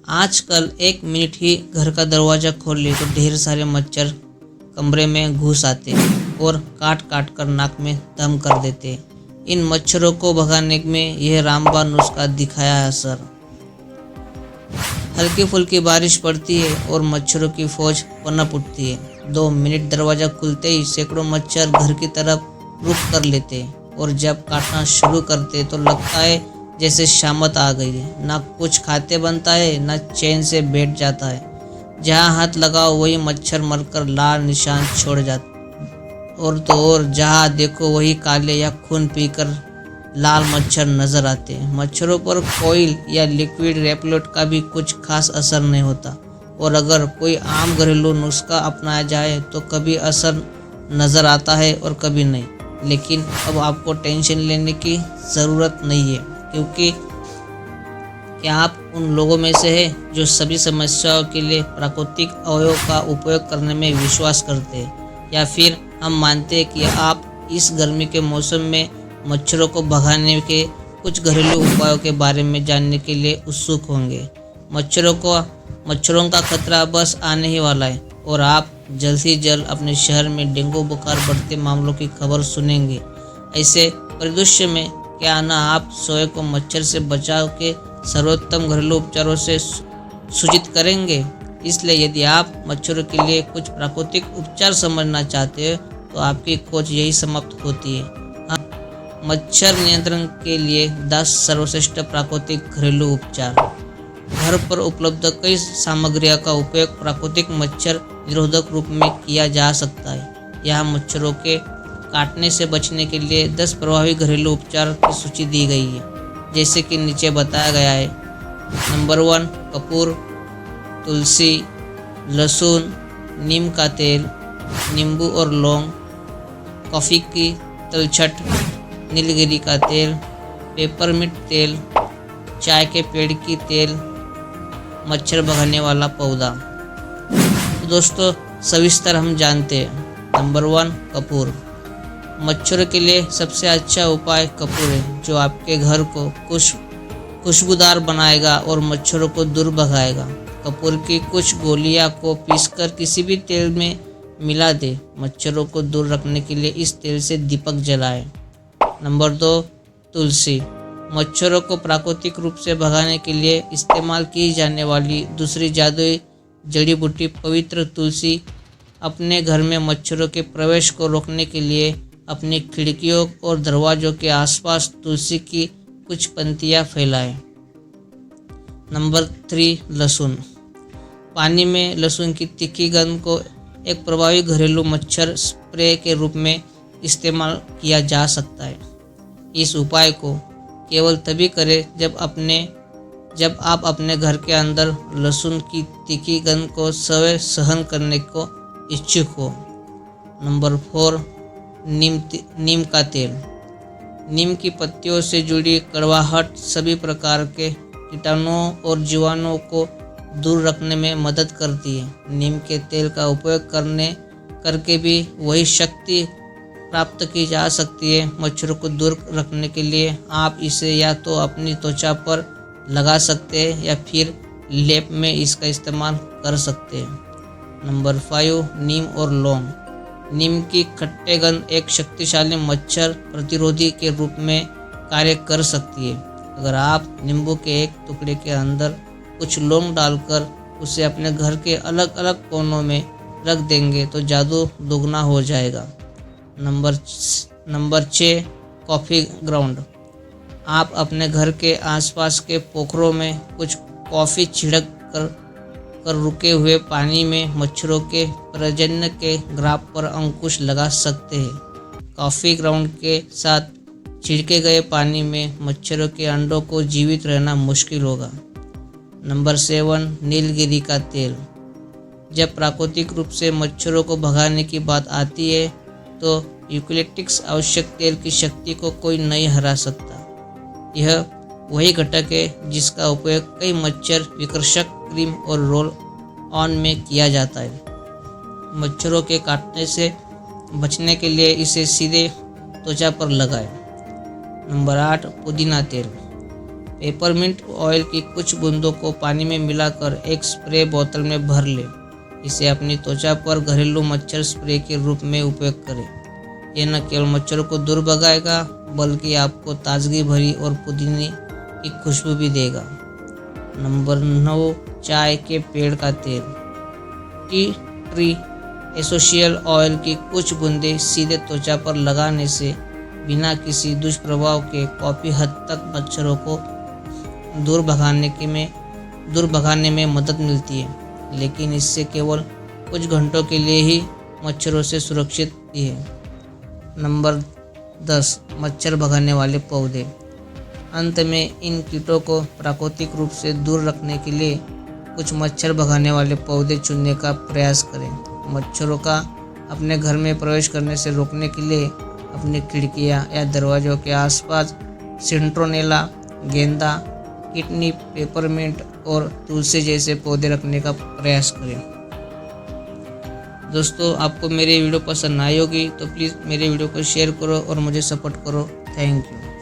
आजकल 1 मिनट ही घर का दरवाज़ा खोल ले तो ढेर सारे मच्छर कमरे में घुस आते और काट काट कर नाक में दम कर देते। इन मच्छरों को भगाने में यह रामबाण नुस्खा दिखाया है असर। हल्की फुल्की बारिश पड़ती है और मच्छरों की फौज पनप उठती है। 2 मिनट दरवाज़ा खुलते ही सैकड़ों मच्छर घर की तरफ रुख कर लेते और जब काटना शुरू करते तो लगता है जैसे शामत आ गई है। ना कुछ खाते बनता है, ना चैन से बैठ जाता है। जहाँ हाथ लगाओ वही मच्छर मरकर लाल निशान छोड़ जाते और जहाँ देखो वही काले या खून पीकर लाल मच्छर नजर आते हैं। मच्छरों पर कोयल या लिक्विड रेपेलेंट का भी कुछ खास असर नहीं होता और अगर कोई आम घरेलू नुस्खा अपनाया जाए तो कभी असर नज़र आता है और कभी नहीं। लेकिन अब आपको टेंशन लेने की ज़रूरत नहीं है, क्योंकि क्या आप उन लोगों में से हैं जो सभी समस्याओं के लिए प्राकृतिक अवयव का उपयोग करने में विश्वास करते हैं, या फिर हम मानते हैं कि आप इस गर्मी के मौसम में मच्छरों को भगाने के कुछ घरेलू उपायों के बारे में जानने के लिए उत्सुक होंगे। मच्छरों का खतरा बस आने ही वाला है और आप जल्द ही जल्द अपने शहर में डेंगू बुखार बढ़ते मामलों की खबर सुनेंगे। ऐसे परिदृश्य में क्या ना आप स्वयं को मच्छर से बचाव के सर्वोत्तम घरेलू उपचारों से सूचित करेंगे। इसलिए यदि आप मच्छरों के लिए कुछ प्राकृतिक उपचार समझना चाहते हैं तो आपकी खोज यही समाप्त होती है। मच्छर नियंत्रण के लिए 10 सर्वश्रेष्ठ प्राकृतिक घरेलू उपचार। घर पर उपलब्ध कई सामग्रियों का उपयोग प्राकृतिक मच्छर निरोधक रूप में किया जा सकता है। यहाँ मच्छरों के काटने से बचने के लिए 10 प्रभावी घरेलू उपचार की सूची दी गई है, जैसे कि नीचे बताया गया है। नंबर 1, कपूर, तुलसी, लहसुन, नीम का तेल, नींबू और लौंग, कॉफ़ी की तलछट, नीलगिरी का तेल, पेपरमिंट तेल, चाय के पेड़ की तेल, मच्छर भगाने वाला पौधा। तो दोस्तों सविस्तर हम जानते हैं। नंबर 1, कपूर। मच्छरों के लिए सबसे अच्छा उपाय कपूर है, जो आपके घर को खुशबूदार बनाएगा और मच्छरों को दूर भगाएगा। कपूर की कुछ गोलियां को पीसकर किसी भी तेल में मिला दे। मच्छरों को दूर रखने के लिए इस तेल से दीपक जलाएं। नंबर 2, तुलसी। मच्छरों को प्राकृतिक रूप से भगाने के लिए इस्तेमाल की जाने वाली दूसरी जादुई जड़ी बूटी पवित्र तुलसी। अपने घर में मच्छरों के प्रवेश को रोकने के लिए अपनी खिड़कियों और दरवाजों के आसपास तुलसी की कुछ पंक्तियाँ फैलाएं। नंबर 3, लहसुन। पानी में लहसुन की तीखी गंध को एक प्रभावी घरेलू मच्छर स्प्रे के रूप में इस्तेमाल किया जा सकता है। इस उपाय को केवल तभी करें जब आप अपने घर के अंदर लहसुन की तीखी गंध को स्वयं सहन करने को इच्छुक हो। नंबर 4, नीम का तेल। नीम की पत्तियों से जुड़ी कड़वाहट सभी प्रकार के कीटाणुओं और जीवाणुओं को दूर रखने में मदद करती है। नीम के तेल का उपयोग करके भी वही शक्ति प्राप्त की जा सकती है। मच्छरों को दूर रखने के लिए आप इसे या तो अपनी त्वचा पर लगा सकते हैं या फिर लेप में इसका इस्तेमाल कर सकते हैं। नंबर 5, नीम और लौंग। नीम की खट्टे गंध एक शक्तिशाली मच्छर प्रतिरोधी के रूप में कार्य कर सकती है। अगर आप नींबू के एक टुकड़े के अंदर कुछ लौंग डालकर उसे अपने घर के अलग अलग कोनों में रख देंगे तो जादू दोगुना हो जाएगा। Number 6, coffee ground. आप अपने घर के आसपास के पोखरों में कुछ कॉफ़ी छिड़क कर रुके हुए पानी में मच्छरों के प्रजनन के ग्राफ पर अंकुश लगा सकते हैं। कॉफ़ी ग्राउंड के साथ छिड़के गए पानी में मच्छरों के अंडों को जीवित रहना मुश्किल होगा। नंबर 7, नीलगिरी का तेल। जब प्राकृतिक रूप से मच्छरों को भगाने की बात आती है तो यूकेलिप्टस आवश्यक तेल की शक्ति को कोई नहीं हरा सकता। यह वही घटक है जिसका उपयोग कई मच्छर विकर्षक क्रीम और रोल ऑन में किया जाता है। मच्छरों के काटने से बचने के लिए इसे सीधे त्वचा पर लगाएं। नंबर 8, पुदीना तेल। पेपरमिंट ऑयल की कुछ बूंदों को पानी में मिलाकर एक स्प्रे बोतल में भर ले। इसे अपनी त्वचा पर घरेलू मच्छर स्प्रे के रूप में उपयोग करें। यह न केवल मच्छरों को दूर भगाएगा बल्कि आपको ताजगी भरी और पुदीने की खुशबू भी देगा। नंबर 9, चाय के पेड़ का तेल। टी ट्री एसेंशियल ऑयल की कुछ बूंदें सीधे त्वचा पर लगाने से बिना किसी दुष्प्रभाव के काफ़ी हद तक मच्छरों को दूर भगाने में मदद मिलती है, लेकिन इससे केवल कुछ घंटों के लिए ही मच्छरों से सुरक्षित है। नंबर 10, मच्छर भगाने वाले पौधे। अंत में इन कीटों को प्राकृतिक रूप से दूर रखने के लिए कुछ मच्छर भगाने वाले पौधे चुनने का प्रयास करें। मच्छरों का अपने घर में प्रवेश करने से रोकने के लिए अपनी खिड़कियां या दरवाजों के आसपास सिट्रोनेला, गेंदा, किडनी, पेपरमिंट और तुलसी जैसे पौधे रखने का प्रयास करें। दोस्तों, आपको मेरी वीडियो पसंद आई होगी तो प्लीज़ मेरे वीडियो को शेयर करो और मुझे सपोर्ट करो। Thank you.